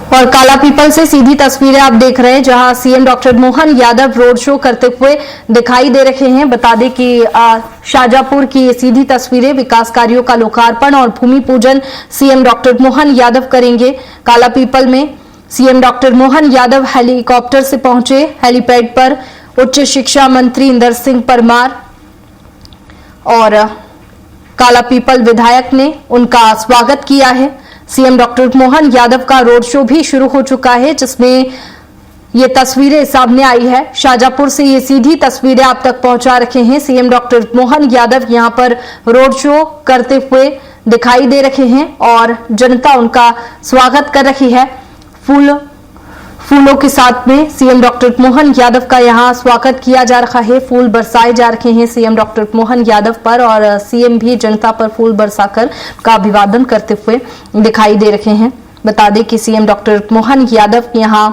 और काला पीपल से सीधी तस्वीरें आप देख रहे हैं जहां CM doctor Mohan Yadav road show करते हुए दिखाई दे रहे हैं। बता दें कि शाजापुर की ये सीधी तस्वीरें, विकास कार्यों का लोकार्पण और भूमि पूजन सीएम डॉक्टर मोहन यादव करेंगे। काला पीपल में CM doctor Mohan Yadav helicopter से पहुंचे। हेलीपैड पर उच्च शिक्षा मंत्री इंदर सिंह परमार और काला पीपल विधायक ने उनका स्वागत किया है। सीएम डॉक्टर मोहन यादव का रोड शो भी शुरू हो चुका है, जिसमें ये तस्वीरें सामने आई है। शाजापुर से ये सीधी तस्वीरें आप तक पहुंचा रखे हैं। सीएम डॉक्टर मोहन यादव यहां पर रोड शो करते हुए दिखाई दे रहे हैं और जनता उनका स्वागत कर रही है। फूलों के साथ में सीएम डॉक्टर मोहन यादव का यहां स्वागत किया जा रहा है। फूल बरसाए जा रहे हैं सीएम डॉक्टर मोहन यादव पर और सीएम भी जनता पर फूल बरसाकर का अभिवादन करते हुए दिखाई दे रहे हैं। बता दें कि सीएम डॉक्टर मोहन यादव यहां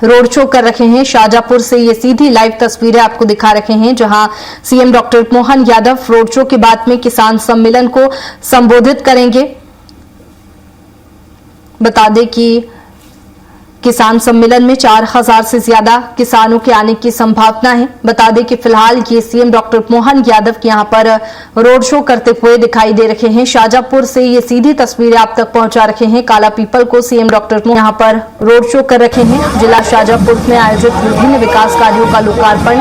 रोड शो कर रहे हैं। शाजापुर से ये सीधी लाइव तस्वीरें आपको दिखा रहे हैं, जहां CM doctor Mohan Yadav road show के बाद में किसान सम्मेलन को संबोधित करेंगे। बता दें कि किसान सम्मेलन में 4000 से ज्यादा किसानों के आने की संभावना है। बता दें कि फिलहाल ये सीएम डॉक्टर मोहन यादव यहां पर रोड शो करते हुए दिखाई दे रहे हैं। शाजापुर से ये सीधी तस्वीरें आप तक पहुंचा रखे हैं। काला पीपल को सीएम डॉक्टर यहां पर रोड शो कर रखे हैं। जिला शाजापुर में आयोजित विभिन्न विकास कार्यों का लोकार्पण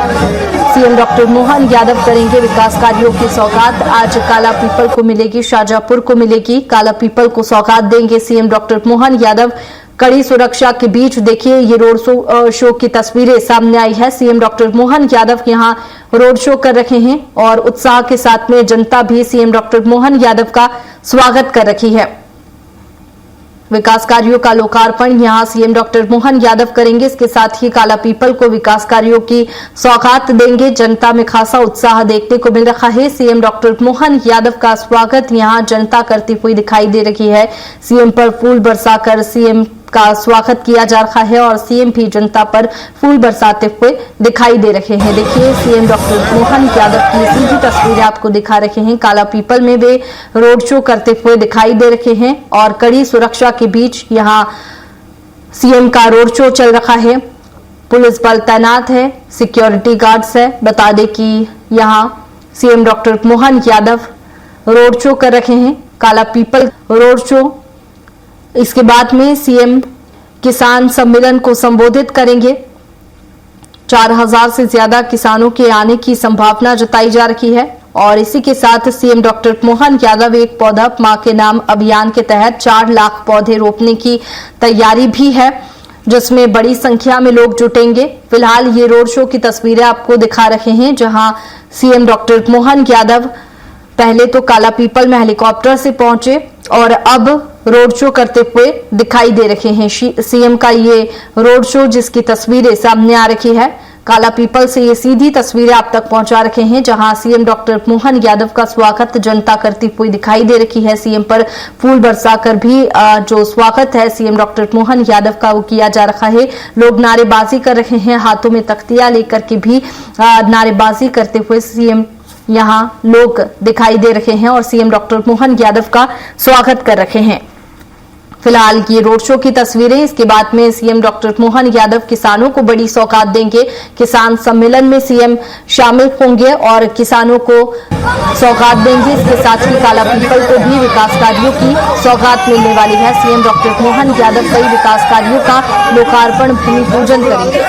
सीएम डॉक्टर मोहन यादव करेंगे। विकास कार्यों की सौगात आज काला पीपल को मिलेगी, शाजापुर को मिलेगी। काला पीपल को सौगात देंगे सीएम डॉक्टर मोहन यादव। कड़ी सुरक्षा के बीच देखिए ये रोड शो की तस्वीरें सामने आई है। सीएम डॉक्टर मोहन यादव यहां रोड शो कर रहे हैं और उत्साह के साथ में जनता भी सीएम डॉक्टर मोहन यादव का स्वागत कर रही है। विकास कार्यों का लोकार्पण यहां सीएम डॉक्टर मोहन यादव करेंगे। इसके साथ ही काला पीपल को विकास कार्यों की सौगात देंगे। जनता में खासा उत्साह देखने को मिल रहा है। सीएम डॉक्टर मोहन यादव का स्वागत यहां जनता करती हुई दिखाई दे रही है। सीएम पर फूल बरसाकर सीएम का स्वागत किया जा रहा है और सीएम भी जनता पर फूल बरसाते हुए दिखाई दे रहे हैं। देखिए सीएम डॉक्टर मोहन यादव की सीधी तस्वीरें आपको दिखा रहे हैं। काला पीपल में वे रोड शो करते हुए दिखाई दे रहे हैं और कड़ी सुरक्षा के बीच यहां सीएम का रोड शो चल रहा है। पुलिस बल तैनात है, सिक्योरिटी गार्ड्स है। बता दें कि यहां CM doctor Mohan Yadav road show कर रहे हैं। काला पीपल रोड शो, इसके बाद में सीएम किसान सम्मेलन को संबोधित करेंगे। 4000 से ज्यादा किसानों के आने की संभावना जताई जा रही है और इसी के साथ सीएम डॉक्टर मोहन यादव एक पौधा मां के नाम अभियान के तहत 4 लाख पौधे रोपने की तैयारी भी है, जिसमें बड़ी संख्या में लोग जुटेंगे। फिलहाल ये रोड शो की तस्वीरें आपको दिखा रहे हैं, जहां सीएम डॉक्टर मोहन यादव पहले तो काला पीपल में हेलीकॉप्टर से पहुंचे और अब रोड शो करते हुए दिखाई दे रहे हैं। सीएम का ये रोड शो जिसकी तस्वीरें सामने आ रही है। काला पीपल से ये सीधी तस्वीरें आप तक पहुंचा रखे हैं, जहां सीएम डॉक्टर मोहन यादव का स्वागत जनता करती हुई दिखाई दे रही है। सीएम पर फूल बरसाकर भी जो स्वागत है सीएम डॉक्टर मोहन यादव का वो किया जा रहा है। लोग नारेबाजी कर रहे हैं, हाथों में तख्तियां लेकर के भी नारेबाजी करते हुए सीएम यहां लोग दिखाई दे रहे हैं और सीएम डॉक्टर मोहन यादव का स्वागत कर रहे हैं। फिलहाल ये रोड शो की तस्वीरें, इसके बाद में सीएम डॉक्टर मोहन यादव किसानों को बड़ी सौगात देंगे। किसान सम्मेलन में सीएम शामिल होंगे और किसानों को सौगात देंगे। इसके साथ ही काला पीपल को भी विकास कार्यों की सौगात मिलने वाली है। सीएम डॉक्टर मोहन यादव कई विकास कार्यों का लोकार्पण, भूमि पूजन करेंगे।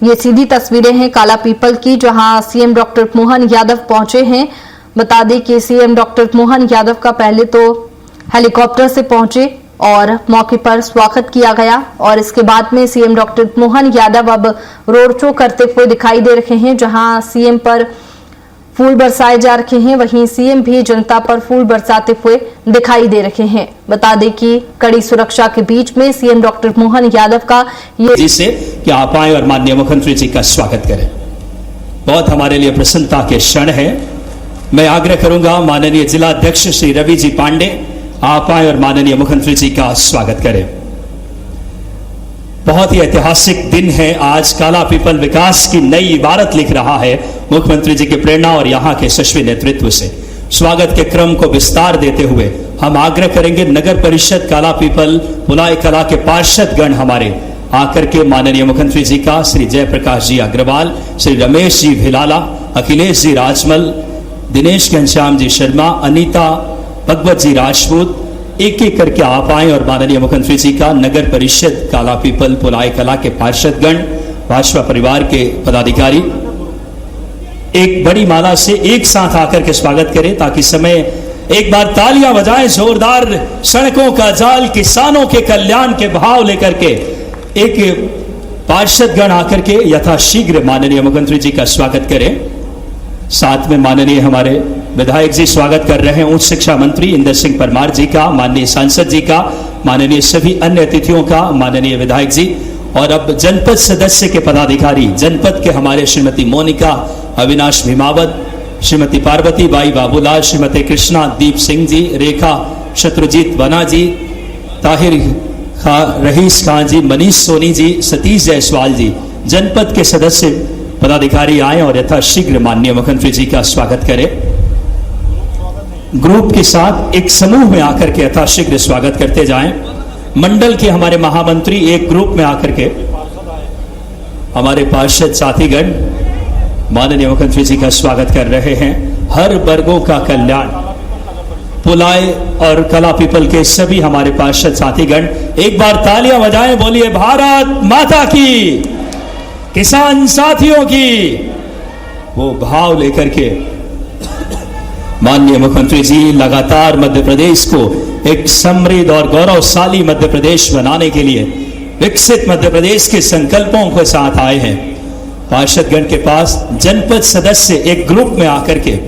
ये सीधी तस्वीरें हैं काला पीपल की, जहां सीएम डॉक्टर मोहन यादव पहुंचे हैं। बता दें कि सीएम डॉक्टर मोहन यादव का पहले तो हेलीकॉप्टर से पहुंचे और मौके पर स्वागत किया गया और इसके बाद में सीएम डॉक्टर मोहन यादव अब रोड शो करते हुए दिखाई दे रहे हैं, जहां सीएम पर फूल बरसाए जा रहे हैं। वहीं सीएम भी जनता पर फूल बरसाते हुए दिखाई दे रहे हैं। बता दें कि कड़ी सुरक्षा के बीच में सीएम डॉक्टर मोहन यादव का ये जिससे कि आप आए और माननीय मुख्यमंत्री जी का स्वागत करें। बहुत हमारे लिए प्रसन्नता के क्षण है। मैं आग्रह करूंगा माननीय जिला अध्यक्ष श्री रवि जी पांडे, आप आए और माननीय मुख्यमंत्री जी का स्वागत करें। बहुत ही ऐतिहासिक दिन है आज। काला पीपल विकास की नई इबारत लिख रहा है मुख्यमंत्री जी की प्रेरणा और यहाँ के यशस्वी नेतृत्व से। स्वागत के क्रम को विस्तार देते हुए हम आग्रह करेंगे नगर परिषद काला पीपल पुलाय कला के पार्षद गण हमारे आकर के माननीय मुख्यमंत्री जी का, श्री जयप्रकाश जी अग्रवाल, श्री रमेश जी भिलाला, अखिलेश जी राजमल, दिनेश घनश्याम जी शर्मा, अनीता भगवत जी राजपूत, एक एक करके आप आए और माननीय मुख्यमंत्री जी का नगर परिषद काला पीपल पुलाय कला के पार्षदगण, भाजपा परिवार के पदाधिकारी एक बड़ी माला से एक साथ आकर के स्वागत करें ताकि समय एक बार तालियां बजाएं जोरदार। सड़कों का जाल, किसानों के कल्याण के भाव लेकर के एक पार्षदगण आकर के यथाशीघ्र माननीय मुख्यमंत्री जी का स्वागत करें। साथ में माननीय हमारे विधायक जी स्वागत कर रहे हैं उच्च शिक्षा मंत्री इंदर सिंह परमार जी का, माननीय सांसद जी का, माननीय सभी अन्य अतिथियों का, माननीय विधायक जी और अब जनपद सदस्य के पदाधिकारी, जनपद के हमारे श्रीमती मोनिका अविनाश भीमावत, श्रीमती पार्वती बाई बाबूलाल, श्रीमती कृष्णा दीप सिंह जी, रेखा शत्रुजीत वना जी, ताहिर रहीस खान जी, मनीष सोनी जी, सतीश जायसवाल जी, जनपद के सदस्य पदाधिकारी आए और यथाशीघ्र माननीय मुख्यमंत्री जी का स्वागत करें। ग्रुप के साथ एक समूह में आकर के यथाशीघ्र स्वागत करते जाएं। मंडल के हमारे महामंत्री एक ग्रुप में आकर के हमारे पार्षद साथीगण माननीय मुख्यमंत्री जी का स्वागत कर रहे हैं। हर वर्गों का कल्याण, पुलाय और कला पीपल के सभी हमारे पार्षद साथीगण एक बार तालियां बजाएं, बोलिए भारत माता की, किसान साथियों की। वो भाव लेकर के माननीय मुख्यमंत्री जी लगातार मध्य प्रदेश को एक समृद्ध और गौरवशाली मध्य प्रदेश बनाने के लिए, विकसित मध्य प्रदेश के संकल्पों के साथ आए हैं। पार्षदगण के पास जनपद सदस्य एक ग्रुप में आकर के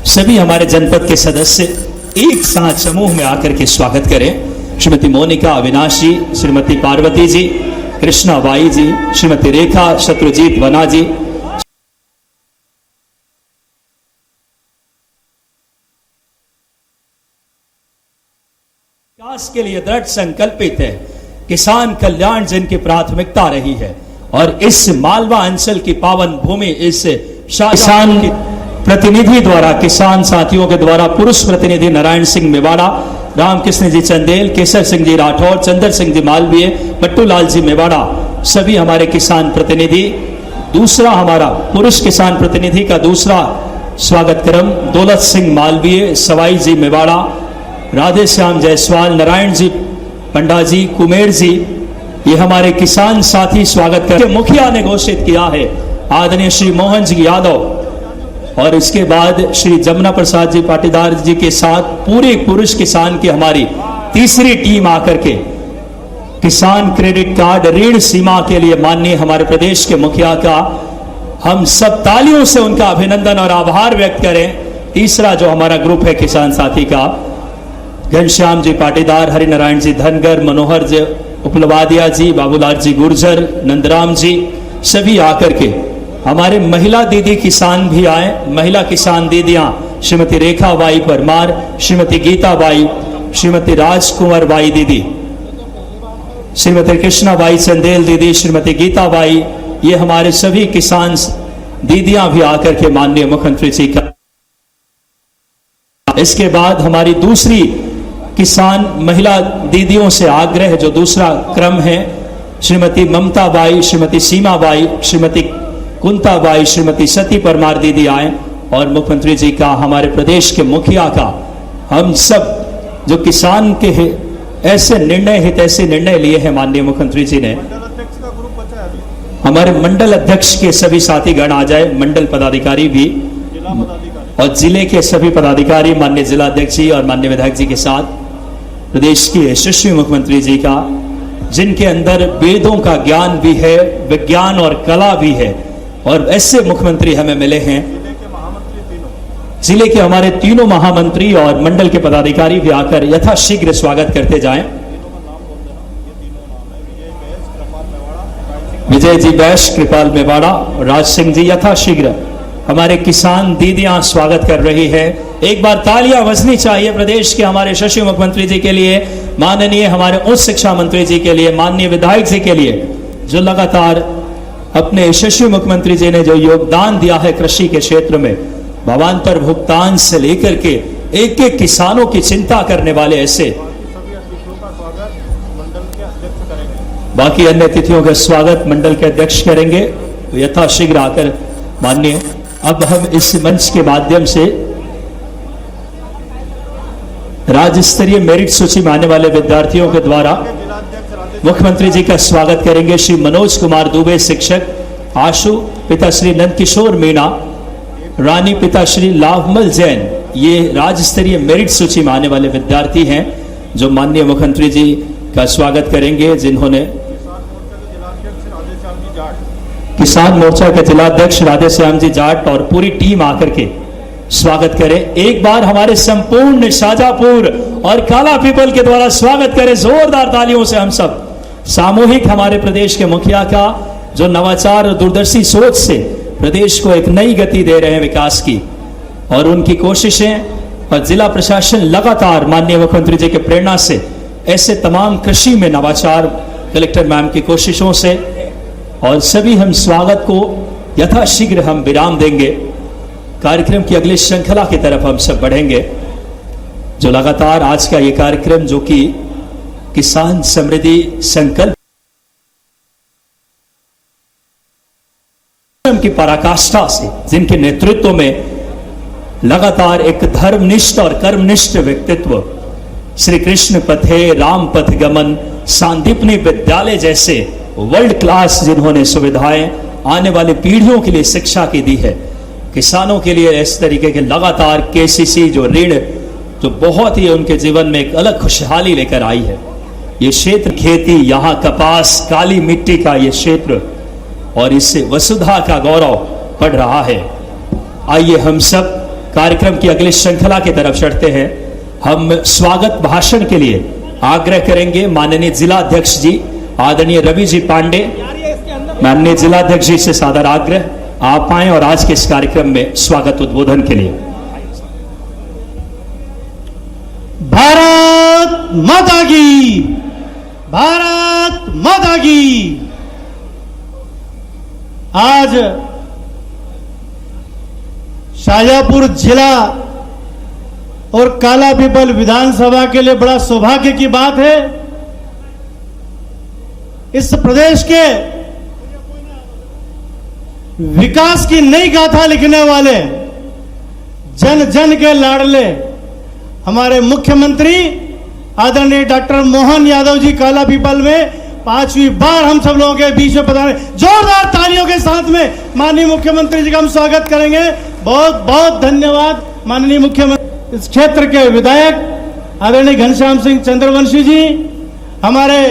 सभी हमारे जनपद के सदस्य एक साथ समूह में आकर के स्वागत करें। श्रीमती मोनिका अविनाश जी, श्रीमती पार्वती जी, कृष्णा बाई जी, श्रीमती रेखा शत्रुजीत वना जी, विकास के लिए दृढ़ संकल्पित है। किसान कल्याण जिनकी प्राथमिकता रही है और इस मालवा अंचल की पावन भूमि, इस किसान प्रतिनिधि द्वारा, किसान साथियों के द्वारा पुरुष प्रतिनिधि नारायण सिंह मेवाड़ा, रामकृष्ण जी चंदेल, केसर सिंह जी राठौर, चंद्र सिंह जी मालवीय, बट्टू लाल जी मेवाड़ा, सभी हमारे किसान प्रतिनिधि। दूसरा हमारा पुरुष किसान प्रतिनिधि का दूसरा स्वागत क्रम दौलत सिंह मालवीय, सवाई जी मेवाड़ा, राधे श्याम जायसवाल, नारायण जी पंडा जी, कुमेर जी, ये हमारे किसान साथी स्वागत करके मुखिया ने घोषित किया है आदरणीय श्री मोहन जी यादव। और इसके बाद श्री जमुना प्रसाद जी पाटीदार जी के साथ पूरे पुरुष किसान की हमारी तीसरी टीम आकर के किसान क्रेडिट कार्ड ऋण सीमा के लिए माननीय हमारे प्रदेश के मुखिया का हम सब तालियों से उनका अभिनंदन और आभार व्यक्त करें। तीसरा जो हमारा ग्रुप है किसान साथी का, घनश्याम जी पाटीदार, हरिनारायण जी धनगर, मनोहर जी उपलवादिया जी, बाबूलाल जी गुर्जर, नंदराम जी, सभी आकर के हमारे महिला दीदी किसान भी आए। महिला किसान दीदियां श्रीमती रेखा बाई परमार, श्रीमती गीता बाई, श्रीमती राजकुमार बाई दीदी, श्रीमती कृष्णा बाई चंदेल दीदी, श्रीमती गीता बाई, ये हमारे सभी किसान दीदियां भी आकर के माननीय मुख्यमंत्री जी का। इसके बाद हमारी दूसरी किसान महिला दीदियों से आग्रह, जो दूसरा क्रम है, श्रीमती ममता बाई, श्रीमती सीमा बाई, श्रीमती कुंता बाई, श्रीमती सती परमार दीदी आए और मुख्यमंत्री जी का, हमारे प्रदेश के मुखिया का, हम सब जो किसान के ऐसे निर्णय हित ऐसे निर्णय लिए हैं माननीय मुख्यमंत्री जी ने। हमारे मंडल अध्यक्ष के सभी साथीगण आ जाए, मंडल पदाधिकारी भी और जिले के सभी पदाधिकारी, माननीय जिला अध्यक्ष जी और माननीय विधायक जी के साथ प्रदेश के यशस्वी मुख्यमंत्री जी का, जिनके अंदर वेदों का ज्ञान भी है, विज्ञान और कला भी है, और ऐसे मुख्यमंत्री हमें मिले हैं। जिले के हमारे तीनों महामंत्री और मंडल के पदाधिकारी भी आकर यथाशीघ्र स्वागत करते जाएं। विजय जी बैश, कृपाल मेवाड़ा, राज सिंह जी यथाशीघ्र। हमारे किसान दीदियां स्वागत कर रही है। एक बार तालियां बजनी चाहिए प्रदेश के हमारे यशस्वी मुख्यमंत्री जी के लिए, माननीय हमारे उच्च शिक्षा मंत्री जी के लिए, माननीय विधायक जी के लिए। जो लगातार अपने यशस्वी मुख्यमंत्री जी ने जो योगदान दिया है कृषि के क्षेत्र में, भावांतर भुगतान से लेकर के एक एक किसानों की चिंता करने वाले ऐसे बाकी अन्य अतिथियों का स्वागत मंडल के अध्यक्ष करेंगे यथाशीघ्र आकर। माननीय, अब हम इस मंच के माध्यम से राज्य स्तरीय मेरिट सूची में आने वाले विद्यार्थियों के द्वारा मुख्यमंत्री जी का स्वागत करेंगे। श्री मनोज कुमार दुबे शिक्षक, आशु पिता श्री नंदकिशोर मीणा, रानी पिता श्री लाभमल जैन, ये राज्य स्तरीय मेरिट सूची में आने वाले विद्यार्थी हैं जो माननीय मुख्यमंत्री जी का स्वागत करेंगे, जिन्होंने किसान मोर्चा के जिलाध्यक्ष राधेश्याम जी जाट और पूरी टीम आकर के स्वागत करें। एक बार हमारे संपूर्ण शाजापुर और काला पीपल के द्वारा स्वागत करें जोरदार तालियों से। हम सब सामूहिक हमारे प्रदेश के मुखिया का जो नवाचार और दूरदर्शी सोच से प्रदेश को एक नई गति दे रहे हैं विकास की, और उनकी कोशिशें और जिला प्रशासन लगातार माननीय मुख्यमंत्री जी के प्रेरणा से ऐसे तमाम कृषि में नवाचार, कलेक्टर मैम की कोशिशों से, और सभी हम स्वागत को यथाशीघ्र हम विराम देंगे। कार्यक्रम की अगली श्रृंखला की तरफ हम सब बढ़ेंगे, जो लगातार आज का ये कार्यक्रम जो कि किसान समृद्धि संकल्प की पराकाष्ठा से, जिनके नेतृत्व में लगातार एक धर्मनिष्ठ और कर्मनिष्ठ व्यक्तित्व, श्री कृष्ण पथे राम पथ गमन, सांदीपनी विद्यालय जैसे वर्ल्ड क्लास जिन्होंने सुविधाएं आने वाली पीढ़ियों के लिए शिक्षा की दी है, किसानों के लिए इस तरीके के लगातार केसीसी जो ऋण, जो बहुत ही उनके जीवन में एक अलग खुशहाली लेकर आई है। ये क्षेत्र खेती, यहाँ कपास, काली मिट्टी का ये क्षेत्र, और इससे वसुधा का गौरव बढ़ रहा है। आइए हम सब कार्यक्रम की अगली श्रृंखला की तरफ चढ़ते हैं। हम स्वागत भाषण के लिए आग्रह करेंगे माननीय जिलाध्यक्ष जी आदरणीय रवि जी पांडे। माननीय जिलाध्यक्ष जी से सादर आग्रह, आप आए और आज के इस कार्यक्रम में स्वागत उद्बोधन के लिए। भारत माता की, भारत माता की। आज शाजापुर जिला और काला पीपल विधानसभा के लिए बड़ा सौभाग्य की बात है। इस प्रदेश के विकास की नई गाथा लिखने वाले, जन जन के लाडले हमारे मुख्यमंत्री आदरणीय डॉक्टर मोहन यादव जी काला पीपल में 5वीं बार हम सब लोगों के बीच में पधारे। जोरदार तालियों के साथ में माननीय मुख्यमंत्री जी का हम स्वागत करेंगे। बहुत बहुत धन्यवाद माननीय मुख्यमंत्री। इस क्षेत्र के विधायक आदरणीय घनश्याम सिंह चंद्रवंशी जी, हमारे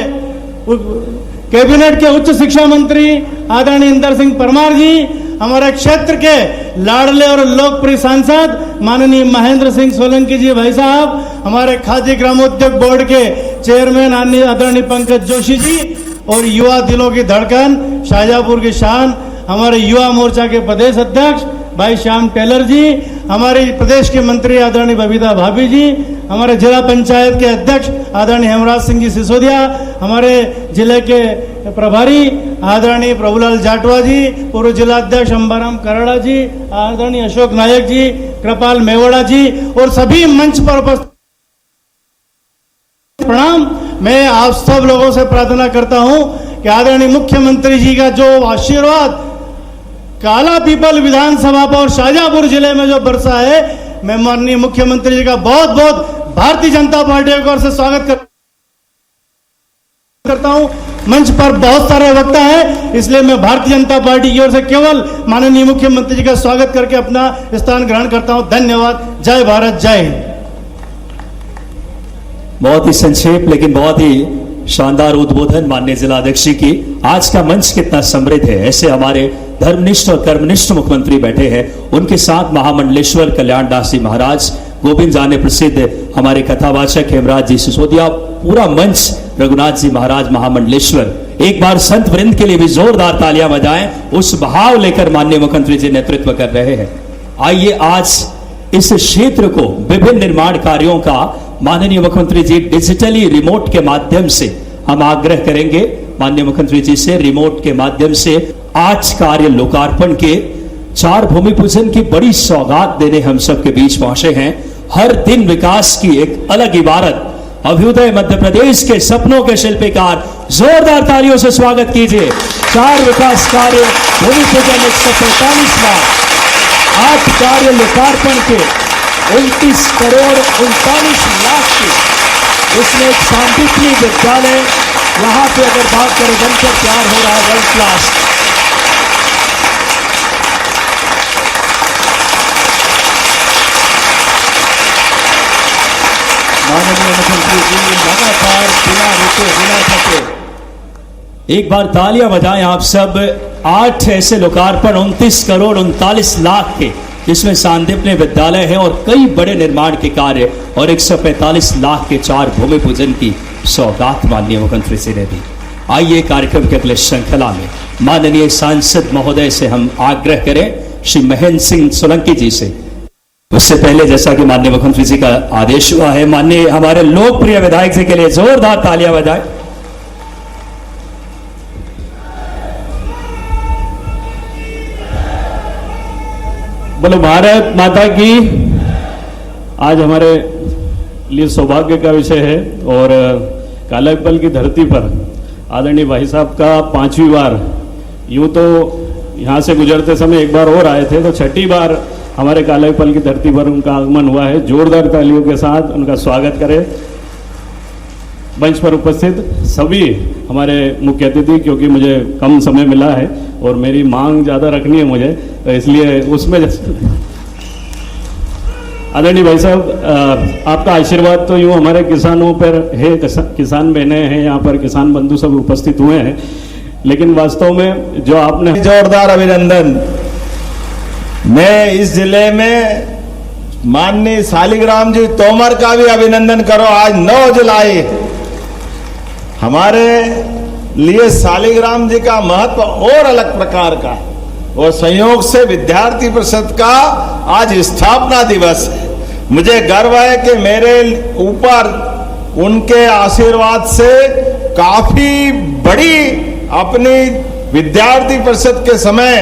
कैबिनेट के उच्च शिक्षा मंत्री आदरणीय इंदर सिंह परमार जी, हमारे क्षेत्र के लाडले और लोकप्रिय सांसद माननीय महेंद्र सिंह सोलंकी जी भाई साहब, हमारे खादी ग्रामोद्योग बोर्ड के चेयरमैन आदरणीय पंकज जोशी जी, और युवा दिलों की धड़कन शाजापुर की शान हमारे युवा मोर्चा के प्रदेश अध्यक्ष भाई श्याम टेलर जी, हमारे प्रदेश के मंत्री आदरणीय बबीता भाभी जी, हमारे जिला पंचायत के अध्यक्ष आदरणीय हेमराज सिंह जी सिसोदिया, हमारे जिले के प्रभारी आदरणीय प्रभुलाल जाटवा जी, पूर्व जिला अध्यक्ष अंबाराम कराड़ा जी, आदरणीय अशोक नायक जी, कृपाल मेवाड़ा जी, और सभी मंच पर उपस्थित प्रणाम। मैं आप सब लोगों से प्रार्थना करता हूं कि आदरणीय मुख्यमंत्री जी का जो आशीर्वाद काला पीपल विधानसभा पर और शाजापुर जिले में जो बरसा है, मैं माननीय मुख्यमंत्री जी का बहुत बहुत भारतीय जनता पार्टी की ओर से स्वागत करता हूं। मंच पर बहुत सारे वक्ता हैं, इसलिए मैं भारतीय जनता पार्टी की ओर से केवल माननीय मुख्यमंत्री जी का स्वागत करके अपना स्थान ग्रहण करता हूं। धन्यवाद। जय भारत, जय हिंद। बहुत ही संक्षेप लेकिन बहुत ही शानदार उद्बोधन माननीय जिलाध्यक्ष जी की। आज का मंच कितना समृद्ध है, ऐसे हमारे धर्मनिष्ठ और कर्मनिष्ठ मुख्यमंत्री बैठे हैं। उनके साथ महामंडलेश्वर कल्याण दास जी महाराज, गोविंद जाने प्रसिद्ध हमारे कथावाचक हेमराज जी सिसोदिया, पूरा मंच रघुनाथ जी महाराज महामंडलेश्वर। एक बार संत वृंद के लिए भी जोरदार तालियां बजाएं, उस भाव लेकर माननीय मुख्यमंत्री जी नेतृत्व कर रहे हैं। आइए आज इस क्षेत्र को विभिन्न निर्माण कार्यों का माननीय मुख्यमंत्री जी डिजिटली रिमोट के माध्यम से हम आग्रह करेंगे माननीय मुख्यमंत्री जी से रिमोट के माध्यम से आज कार्य लोकार्पण के 4 भूमि पूजन की बड़ी सौगात देने हम सबके बीच पहुंचे हैं। हर दिन विकास की एक अलग इबारत, अभ्युदय मध्य प्रदेश के सपनों के शिल्पकार, जोरदार तालियों से स्वागत कीजिए। 4 विकास कार्य, भूमि पूजन 145वां, 8 कार्य लोकार्पण के 29 करोड़ 39 लाख की, इसमें एक सांदीपनी विद्यालय यहां पे अगर बात करें बनकर तैयार हो रहा है, वर्ल्ड क्लास। माननीय मुख्यमंत्री जी लगातार बिना रुके बिना थके, एक बार तालियां बजाएं आप सब। 8 ऐसे लोकार्पण 29 करोड़ 39 लाख के, जिसमें सांदीपनी विद्यालय है और कई बड़े निर्माण के कार्य और 145 लाख के 4 भूमि पूजन की सौगात माननीय मुख्यमंत्री से ने दी। आइए कार्यक्रम के अगले श्रृंखला में माननीय सांसद महोदय से हम आग्रह करें, श्री महेंद्र सिंह सोलंकी जी से। उससे पहले जैसा कि माननीय मुख्यमंत्री जी का आदेश हुआ है, माननीय हमारे लोकप्रिय विधायक जी के लिए जोरदार तालियां बजाएं। बोलो भारत माता की। आज हमारे लिए सौभाग्य का विषय है और कालापल की धरती पर आदरणीय भाई साहब का 5वीं बार, यूं तो यहाँ से गुजरते समय एक बार और आए थे, तो 6ठी बार हमारे कालापल की धरती पर उनका आगमन हुआ है। जोरदार तालियों के साथ उनका स्वागत करें। मंच पर उपस्थित सभी हमारे मुख्य अतिथि, क्योंकि मुझे कम समय मिला है और मेरी मांग ज़्यादा रखनी है मुझे, तो इसलिए उसमें आदरणीय भाई साहब, आपका आशीर्वाद तो यूँ हमारे किसानों पर है, किसान बहनें हैं यहाँ पर, किसान बंधु सब उपस्थित हुए हैं, लेकिन वास्तव में जो आपने जोरदार अभिनंदन। मैं इस जिले में माननीय शालिग्राम जी तोमर का भी अभिनंदन करो। आज 9 जुलाई हमारे लिए शालिग्राम जी का महत्व और अलग प्रकार का है और संयोग से विद्यार्थी परिषद का आज स्थापना दिवस है। मुझे गर्व है कि मेरे ऊपर उनके आशीर्वाद से काफी बड़ी अपनी विद्यार्थी परिषद के समय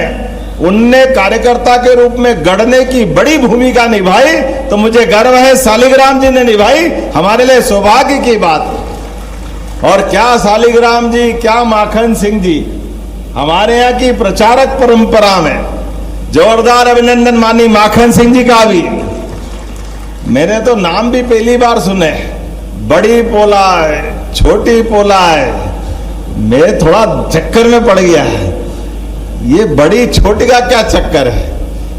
उनने कार्यकर्ता के रूप में गढ़ने की बड़ी भूमिका निभाई, तो मुझे गर्व है शालिग्राम जी ने निभाई, हमारे लिए सौभाग्य की बात है। और क्या शालिग्राम जी, क्या माखन सिंह जी, हमारे यहाँ की प्रचारक परंपरा में जोरदार अभिनंदन माननीय माखन सिंह जी का भी। मैंने तो नाम भी पहली बार सुने, बड़ी पोला है, छोटी पोला है, मैं थोड़ा चक्कर में पड़ गया है, ये बड़ी छोटी का क्या चक्कर है।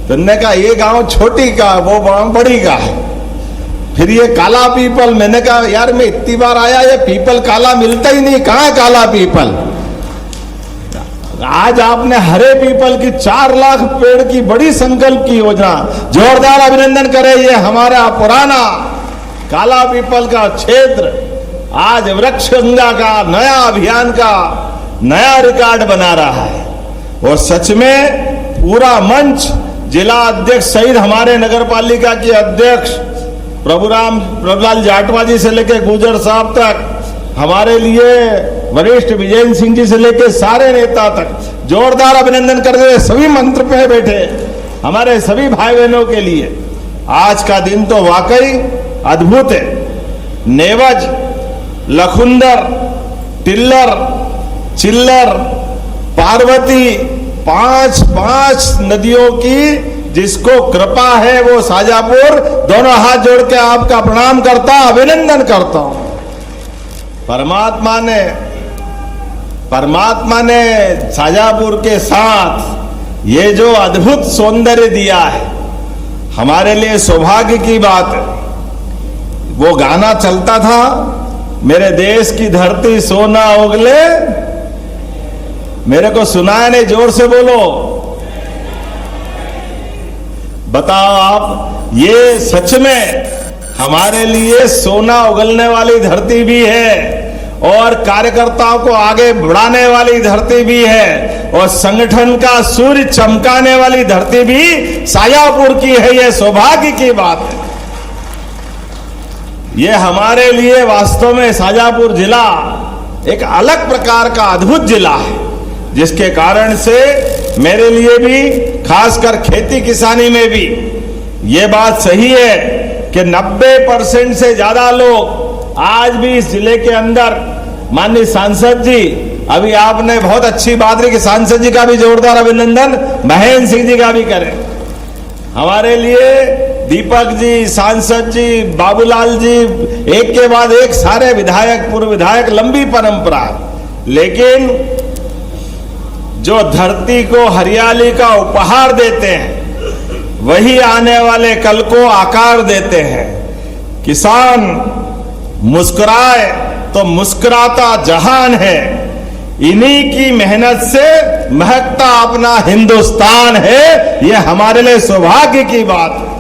तो उन्होंने कहा ये गांव छोटी का, वो गांव बड़ी का है। फिर ये काला पीपल, मैंने कहा यार मैं इतनी बार आया, ये पीपल काला मिलता ही नहीं, कहाँ काला पीपल। आज आपने हरे पीपल की 4 लाख पेड़ की बड़ी संकल्प की योजना, जोरदार अभिनंदन करें। ये हमारा पुराना काला पीपल का क्षेत्र आज वृक्ष गंगा का नया अभियान का नया रिकॉर्ड बना रहा है। और सच में पूरा मंच, जिला अध्यक्ष सहित हमारे नगर पालिका के अध्यक्ष प्रभुलाल जाटवा जी से लेकर गुजर साहब तक, हमारे लिए वरिष्ठ विजय सिंह जी से लेकर सारे नेता तक जोरदार अभिनंदन करते हुए सभी मंत्र पे बैठे हमारे सभी भाई बहनों के लिए आज का दिन तो वाकई अद्भुत है। नेवज, लखुंदर, टिल्लर, चिल्लर, पार्वती, 5 नदियों की जिसको कृपा है वो शाजापुर, दोनों हाथ जोड़ के आपका प्रणाम करता, अभिनंदन करता हूं। परमात्मा ने शाजापुर के साथ ये जो अद्भुत सौंदर्य दिया है, हमारे लिए सौभाग्य की बात है। वो गाना चलता था, मेरे देश की धरती सोना उगले, मेरे को सुनाया नहीं, जोर से बोलो। बताओ आप, ये सच में हमारे लिए सोना उगलने वाली धरती भी है और कार्यकर्ताओं को आगे बढ़ाने वाली धरती भी है और संगठन का सूर्य चमकाने वाली धरती भी शाजापुर की है। ये सौभाग्य की बात है। ये हमारे लिए वास्तव में शाजापुर जिला एक अलग प्रकार का अद्भुत जिला है, जिसके कारण से मेरे लिए भी, खासकर खेती किसानी में भी ये बात सही है कि 90% से ज्यादा लोग आज भी इस जिले के अंदर, माननीय सांसद जी, अभी आपने बहुत अच्छी बात रही कि सांसद जी का भी जोरदार अभिनंदन महेंद्र सिंह जी का भी करें। हमारे लिए दीपक जी, सांसद जी, बाबूलाल जी, एक के बाद एक सारे विधायक, पूर्व विधायक, लंबी परंपरा, लेकिन जो धरती को हरियाली का उपहार देते हैं वही आने वाले कल को आकार देते हैं। किसान मुस्कुराए तो मुस्कुराता जहान है, इन्हीं की मेहनत से महकता अपना हिंदुस्तान है। यह हमारे लिए सौभाग्य की बात है।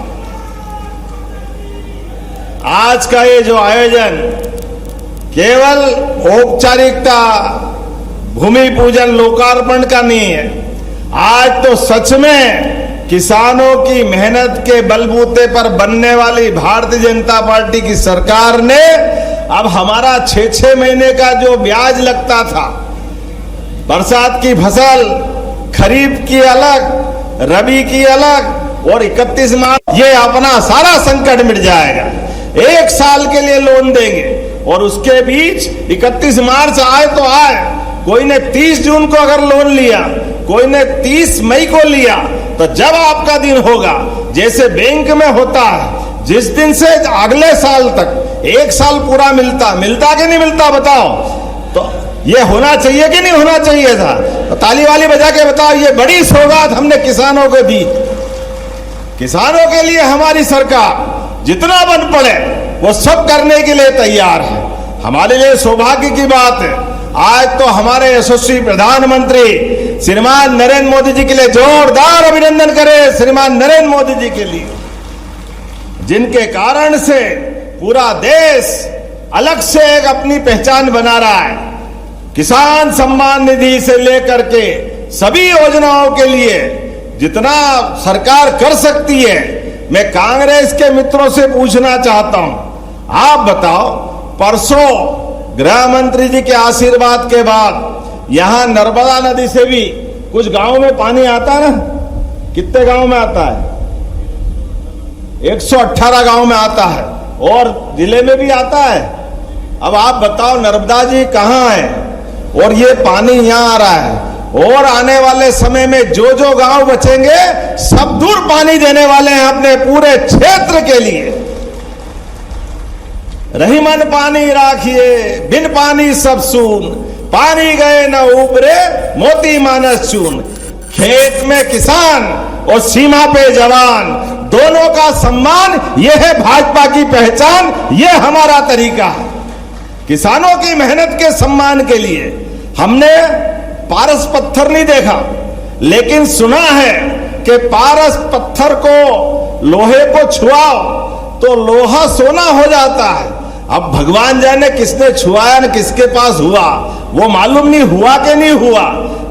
आज का ये जो आयोजन केवल औपचारिकता, भूमि पूजन, लोकार्पण का नहीं है। आज तो सच में किसानों की मेहनत के बलबूते पर बनने वाली भारतीय जनता पार्टी की सरकार ने अब हमारा 6-6 महीने का जो ब्याज लगता था, बरसात की फसल, खरीफ की अलग, रबी की अलग, और 31 मार्च ये अपना सारा संकट मिट जाएगा। 1 साल के लिए लोन देंगे और उसके बीच 31 मार्च आए तो आए, कोई ने 30 जून को अगर लोन लिया, कोई ने 30 मई को लिया, तो जब आपका दिन होगा, जैसे बैंक में होता है, जिस दिन से अगले साल तक 1 साल पूरा मिलता कि नहीं मिलता बताओ? तो ये होना चाहिए कि नहीं होना चाहिए था? तो ताली वाली बजा के बताओ, ये बड़ी सौगात हमने किसानों को दी। किसानों के लिए हमारी सरकार जितना बन पड़े वो सब करने के लिए तैयार है। हमारे लिए सौभाग्य की बात है, आज तो हमारे यशस्वी प्रधानमंत्री श्रीमान नरेंद्र मोदी जी के लिए जोरदार अभिनंदन करें, श्रीमान नरेंद्र मोदी जी के लिए, जिनके कारण से पूरा देश अलग से एक अपनी पहचान बना रहा है। किसान सम्मान निधि से लेकर के सभी योजनाओं के लिए जितना सरकार कर सकती है, मैं कांग्रेस के मित्रों से पूछना चाहता हूं, आप बताओ, परसों गृह मंत्री जी के आशीर्वाद के बाद यहां नर्मदा नदी से भी कुछ गांवों में पानी आता है ना? कितने गांव में आता है? 118 गांव में आता है और जिले में भी आता है। अब आप बताओ नर्मदा जी कहां है और ये पानी यहां आ रहा है, और आने वाले समय में जो जो गांव बचेंगे सब दूर पानी देने वाले हैं अपने पूरे क्षेत्र के लिए। रही मन पानी राखिए, बिन पानी सब सून, पानी गए न उबरे, मोती मानस चून। खेत में किसान और सीमा पे जवान, दोनों का सम्मान, यह है भाजपा की पहचान, यह हमारा तरीका है। किसानों की मेहनत के सम्मान के लिए हमने पारस पत्थर नहीं देखा, लेकिन सुना है कि पारस पत्थर को, लोहे को छुआओ तो लोहा सोना हो जाता है। अब भगवान जाने किसने छुआया न किसके पास हुआ, वो मालूम नहीं हुआ कि नहीं हुआ,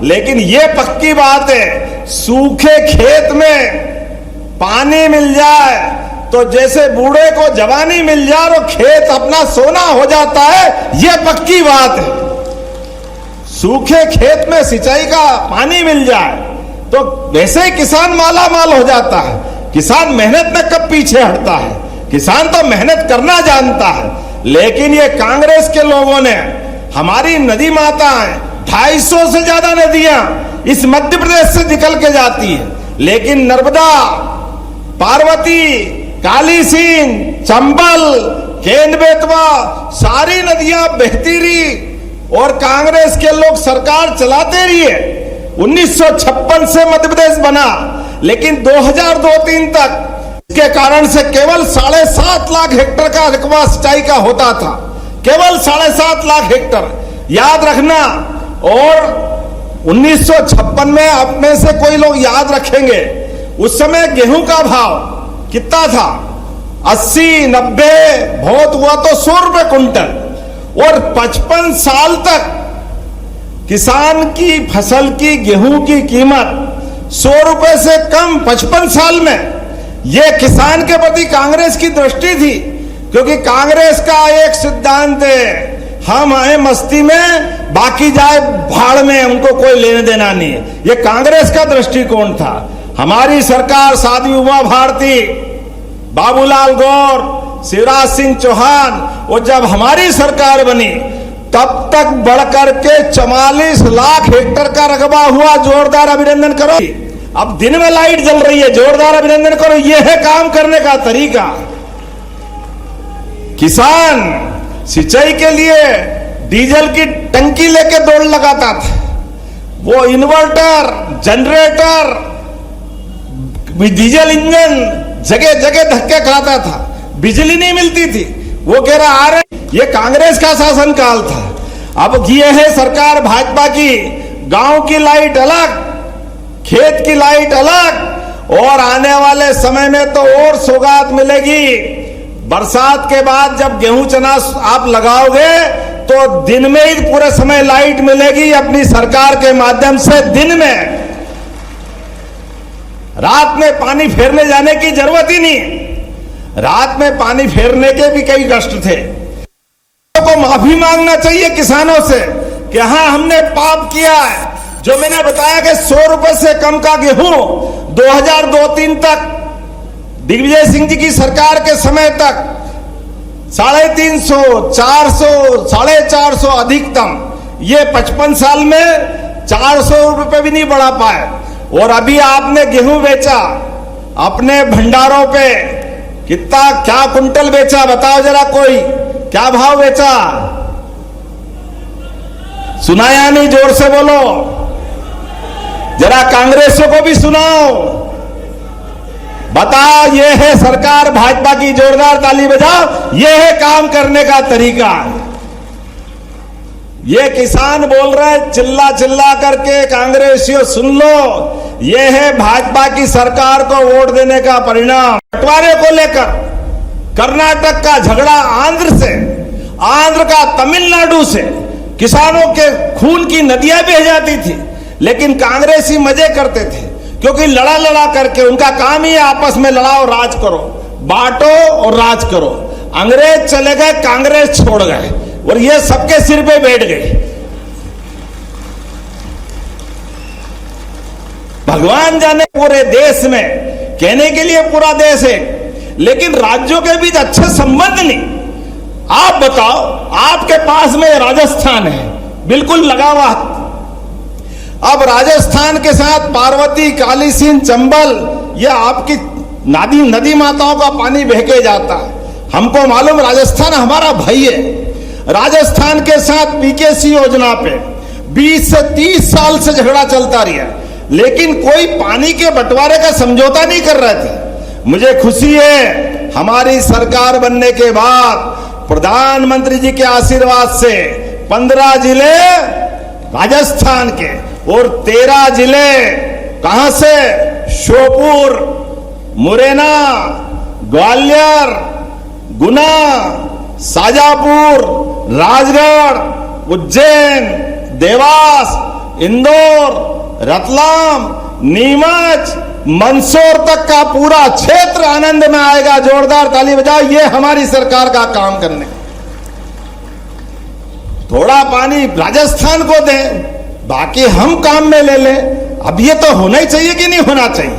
लेकिन ये पक्की बात है, सूखे खेत में पानी मिल जाए तो जैसे बूढ़े को जवानी मिल जाए और खेत अपना सोना हो जाता है, ये पक्की बात है। सूखे खेत में सिंचाई का पानी मिल जाए तो वैसे ही किसान माला माल हो जाता है। किसान मेहनत में कब पीछे हटता है? किसान तो मेहनत करना जानता है। लेकिन ये कांग्रेस के लोगों ने, हमारी नदी माताएं, 250 से ज्यादा नदियां इस मध्य प्रदेश से निकल के जाती है, लेकिन नर्मदा, पार्वती, काली सिंध, चंबल, केन बेतवा, सारी नदियां बहती रही और कांग्रेस के लोग सरकार चलाते रहिए। 1956 से मध्य प्रदेश बना, लेकिन 2002-03 तक इसके कारण से केवल 7.5 लाख हेक्टेयर का रकबा सिंचाई का होता था, केवल 7.5 लाख हेक्टेयर, याद रखना। और 1956 में आप में से कोई लोग याद रखेंगे, उस समय गेहूं का भाव कितना था? 80-90, बहुत हुआ तो 100 रुपए कुंटल। और 55 साल तक किसान की फसल की, गेहूं की कीमत 100 रुपए से कम 55 साल में। यह किसान के प्रति कांग्रेस की दृष्टि थी, क्योंकि कांग्रेस का एक सिद्धांत है, हम आए मस्ती में, बाकी जाए भाड़ में, उनको कोई लेने देना नहीं है। ये कांग्रेस का दृष्टिकोण था। हमारी सरकार साध्वी उमा भारती, बाबूलाल गौर, शिवराज सिंह चौहान, वो जब हमारी सरकार बनी तब तक बढ़कर के 44 लाख हेक्टेयर का रकबा हुआ। जोरदार अभिनंदन करो। अब दिन में लाइट जल रही है, जोरदार अभिनंदन करो। यह है काम करने का तरीका। किसान सिंचाई के लिए डीजल की टंकी लेके दौड़ लगाता था, वो इन्वर्टर, जनरेटर, डीजल इंजन जगह जगह धक्के खाता था, बिजली नहीं मिलती थी। वो कह रहा आ रहे, ये कांग्रेस का शासनकाल था। अब ये है सरकार भाजपा की, गांव की लाइट अलग, खेत की लाइट अलग, और आने वाले समय में तो और सौगात मिलेगी। बरसात के बाद जब गेहूं चना आप लगाओगे तो दिन में ही पूरे समय लाइट मिलेगी अपनी सरकार के माध्यम से। दिन में, रात में पानी फेरने जाने की जरूरत ही नहीं। रात में पानी फेरने के भी कई कष्ट थे। को माफी मांगना चाहिए किसानों से कि हाँ, हमने पाप किया है। जो मैंने बताया कि 100 रुपए से कम का गेहूं 2002-03 तक, दिग्विजय सिंह जी की सरकार के समय तक 350, 400, 450 अधिकतम, ये 55 साल में 400 रुपए भी नहीं बढ़ा पाए। और अभी आपने गेहूं बेचा अपने भंडारों पे, कितना क्या कुंटल बेचा बताओ जरा, कोई क्या भाव बेचा? सुनाया नहीं? जोर से बोलो जरा, कांग्रेसियों को भी सुनाओ। बताओ, ये है सरकार भाजपा की, जोरदार ताली बजाओ। ये है काम करने का तरीका। ये किसान बोल रहे हैं चिल्ला चिल्ला करके, कांग्रेसियों सुन लो, ये है भाजपा की सरकार को वोट देने का परिणाम। बंटवारे को लेकर कर्नाटक का झगड़ा आंध्र से, आंध्र का तमिलनाडु से, किसानों के खून की नदियां बह जाती थी, लेकिन कांग्रेसी मजे करते थे, क्योंकि लड़ा लड़ा करके उनका काम ही है आपस में लड़ाओ, राज करो, बांटो और राज करो। अंग्रेज चले गए, कांग्रेस छोड़ गए, और ये सबके सिर पे बैठ गई। भगवान जाने पूरे देश में, कहने के लिए पूरा देश है, लेकिन राज्यों के बीच अच्छे संबंध नहीं। आप बताओ, आपके पास में राजस्थान है, बिल्कुल लगा हुआ। अब राजस्थान के साथ पार्वती, काली सिंध, चंबल, ये आपकी नदी माताओं का पानी बह के जाता है। हमको मालूम, राजस्थान हमारा भाई है। राजस्थान के साथ पीकेसी योजना पे 20 से 30 साल से झगड़ा चलता रहा, लेकिन कोई पानी के बंटवारे का समझौता नहीं कर रहे थे। मुझे खुशी है, हमारी सरकार बनने के बाद प्रधानमंत्री जी के आशीर्वाद से 15 जिले राजस्थान के और 13 जिले कहां से? श्योपुर, मुरैना, ग्वालियर, गुना, शाजापुर, राजगढ़, उज्जैन, देवास, इंदौर, रतलाम, नीमच, मंदसौर तक का पूरा क्षेत्र आनंद में आएगा। जोरदार ताली बजाओ। ये हमारी सरकार का काम करने। थोड़ा पानी राजस्थान को दें, बाकी हम काम में ले लें। अब ये तो होना ही चाहिए कि नहीं होना चाहिए?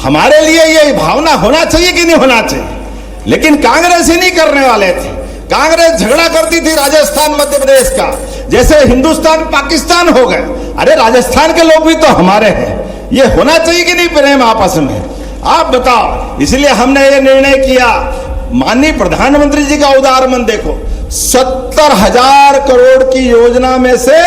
हमारे लिए ये भावना होना चाहिए कि नहीं होना चाहिए? लेकिन कांग्रेस ही नहीं करने वाले थे। कांग्रेस झगड़ा करती थी राजस्थान मध्य प्रदेश का, जैसे हिंदुस्तान पाकिस्तान हो गए। अरे राजस्थान के लोग भी तो हमारे हैं। ये होना चाहिए कि नहीं प्रेम आपस में? आप बताओ। इसलिए हमने ये निर्णय किया। माननीय प्रधानमंत्री जी का उदाहरण देखो, 70,000 करोड़ की योजना में से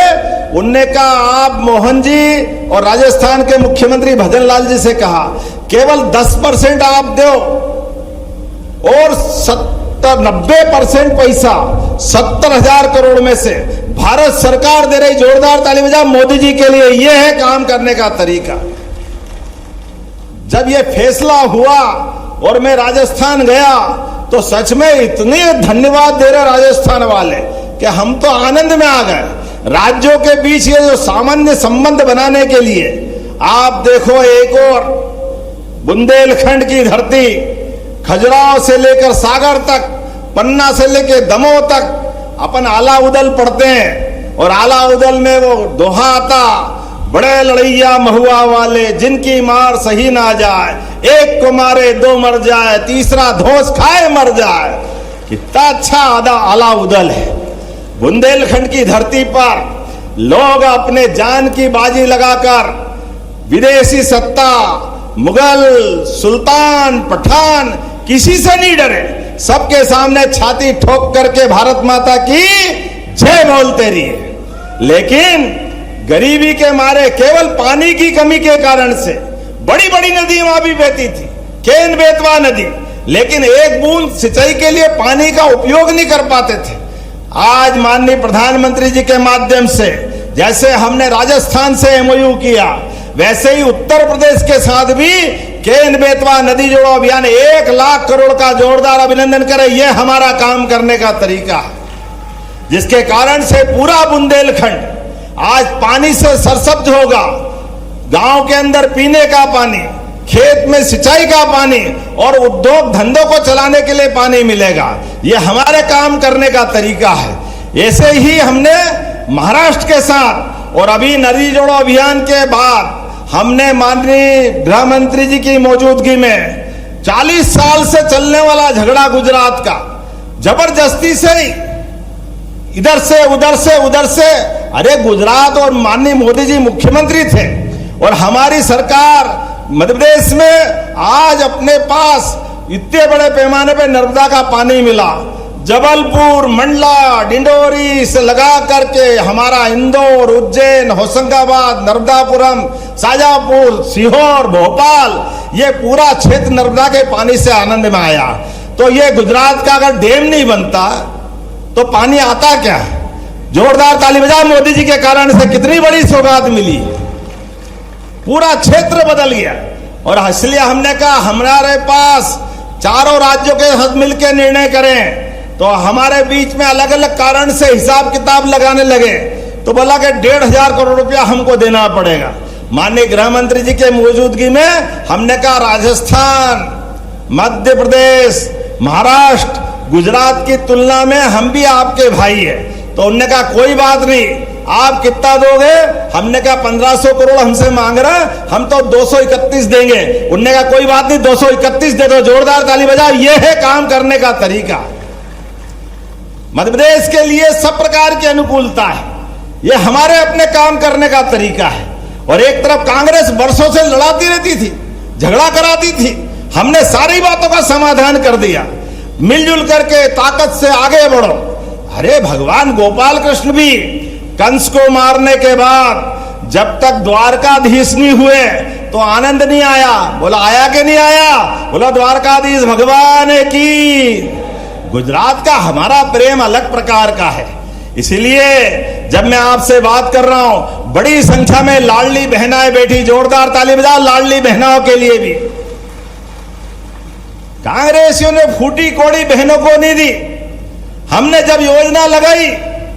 उनने कहा, आप मोहन जी और राजस्थान के मुख्यमंत्री भजन लाल जी से कहा, केवल 10% आप दो और 90% पैसा 70,000 करोड़ में से भारत सरकार दे रही। जोरदार ताली बजाओ मोदी जी के लिए। यह है काम करने का तरीका। जब यह फैसला हुआ और मैं राजस्थान गया तो सच में इतने धन्यवाद दे रहे राजस्थान वाले कि हम तो आनंद में आ गए। राज्यों के बीच ये जो सामान्य संबंध बनाने के लिए आप देखो, एक और बुंदेलखंड की धरती, खजुराहो से लेकर सागर तक, पन्ना से लेकर दमोह तक, अपन आला उदल पढ़ते हैं और आला उदल में वो दोहा आता, बड़े लड़ैया महुआ वाले जिनकी मार सही ना जाए, एक को मारे दो मर जाए, तीसरा धोस खाए मर जाए। कितना अच्छा आला उदल है। बुंदेलखंड की धरती पर लोग अपने जान की बाजी लगाकर विदेशी सत्ता, मुगल, सुल्तान, पठान किसी से नहीं डरे, सबके सामने छाती ठोक करके भारत माता की जय बोलते रहे। लेकिन गरीबी के मारे केवल पानी की कमी के कारण से बड़ी बड़ी नदी वहां भी बहती थी, केन बेतवा नदी, लेकिन एक बूंद सिंचाई के लिए पानी का उपयोग नहीं कर पाते थे। आज माननीय प्रधानमंत्री जी के माध्यम से जैसे हमने राजस्थान से एमओयू किया, वैसे ही उत्तर प्रदेश के साथ भी केन बेतवा नदी जोड़ो अभियान 1 लाख करोड़ का जोरदार अभिनंदन करें। यह हमारा काम करने का तरीका है, जिसके कारण से पूरा बुंदेलखंड आज पानी से सरसब्ज होगा। गांव के अंदर पीने का पानी, खेत में सिंचाई का पानी और उद्योग धंधों को चलाने के लिए पानी मिलेगा। यह हमारे काम करने का तरीका है। ऐसे ही हमने महाराष्ट्र के साथ और अभी नदी जोड़ो अभियान के बाद हमने माननीय गृह मंत्री जी की मौजूदगी में 40 साल से चलने वाला झगड़ा गुजरात का जबरदस्ती से इधर से उधर से, अरे गुजरात और माननीय मोदी जी मुख्यमंत्री थे और हमारी सरकार मध्य प्रदेश में आज अपने पास इतने बड़े पैमाने पे नर्मदा का पानी मिला। जबलपुर, मंडला, डिंडोरी से लगा करके हमारा इंदौर, उज्जैन, होशंगाबाद, नर्मदापुरम, शाजापुर, सीहोर, भोपाल, ये पूरा क्षेत्र नर्मदा के पानी से आनंद में आया। तो ये गुजरात का अगर डैम नहीं बनता तो पानी आता क्या? जोरदार ताली बजाओ, मोदी जी के कारण से कितनी बड़ी सौगात मिली, पूरा क्षेत्र बदल गया। और इसलिए हमने कहा हमारे पास चारों राज्यों के साथ मिलकर निर्णय करें, तो हमारे बीच में अलग अलग कारण से हिसाब किताब लगाने लगे, तो बोला कि 1,500 करोड़ रुपया हमको देना पड़ेगा। माननीय गृह मंत्री जी के मौजूदगी में हमने कहा राजस्थान, मध्य प्रदेश, महाराष्ट्र, गुजरात की तुलना में हम भी आपके भाई हैं। तो उन्होंने कहा कोई बात नहीं, आप कितना दोगे? हमने कहा 1500 करोड़ हमसे मांग रहे हैं, हम तो 231 देंगे। उन्होंने कहा कोई बात नहीं, 231 दे दो। जोरदार ताली बजाओ। यह है काम करने का तरीका। मध्य प्रदेश के लिए सब प्रकार की अनुकूलता है, यह हमारे अपने काम करने का तरीका है। और एक तरफ कांग्रेस वर्षों से लड़ाती रहती थी, झगड़ा कराती थी, हमने सारी बातों का समाधान कर दिया। मिलजुल करके ताकत से आगे बढ़ो। अरे भगवान गोपाल कृष्ण भी कंस को मारने के बाद जब तक द्वारकाधीश नहीं हुए तो आनंद नहीं आया। बोला आया कि नहीं आया? बोला द्वारकाधीश भगवान की। गुजरात का हमारा प्रेम अलग प्रकार का है। इसीलिए जब मैं आपसे बात कर रहा हूं, बड़ी संख्या में लाडली बहनाएं बैठी, जोरदार ताली बजाओ लाडली बहनाओं के लिए भी। कांग्रेसियों ने फूटी कोड़ी बहनों को नहीं दी। हमने जब योजना लगाई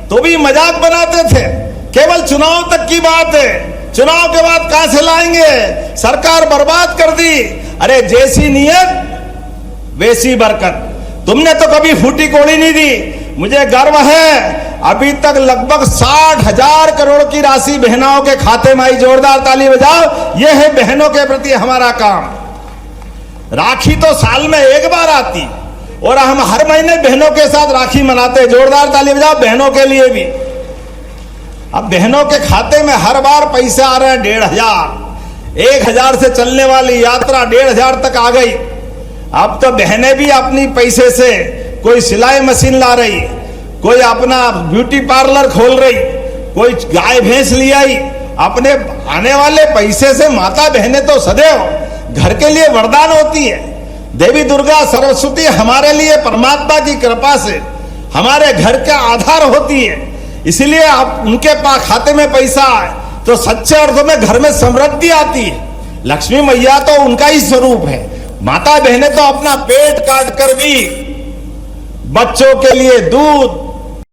तो भी मजाक बनाते थे, केवल चुनाव तक की बात है, चुनाव के बाद कहां से लाएंगे, सरकार बर्बाद कर दी। अरे जैसी नीयत वैसी बरकत। तुमने तो कभी फूटी कोड़ी नहीं दी। मुझे गर्व है अभी तक लगभग 60,000 करोड़ की राशि बहनों के खाते में आई। जोरदार ताली बजाओ। यह है बहनों के प्रति हमारा काम। राखी तो साल में एक बार आती और हम हर महीने बहनों के साथ राखी मनाते। जोरदार ताली बजाओ बहनों के लिए भी। अब बहनों के खाते में हर बार पैसे आ रहे हैं 1,500। 1,000 से चलने वाली यात्रा 1,500 तक आ गई। अब तो बहनें भी अपनी पैसे से कोई सिलाई मशीन ला रही, कोई अपना ब्यूटी पार्लर खोल रही, कोई गाय भैंस ले आई। अपने आने वाले पैसे से माता बहनें तो सदैव घर के लिए वरदान होती है। देवी दुर्गा सरस्वती हमारे लिए परमात्मा की कृपा से हमारे घर का आधार होती है। इसलिए आप उनके पास खाते में पैसा आए तो सच्चे अर्थों में घर में समृद्धि आती है। लक्ष्मी मैया तो उनका ही स्वरूप है। माता बहनें तो अपना पेट काट कर भी बच्चों के लिए दूध,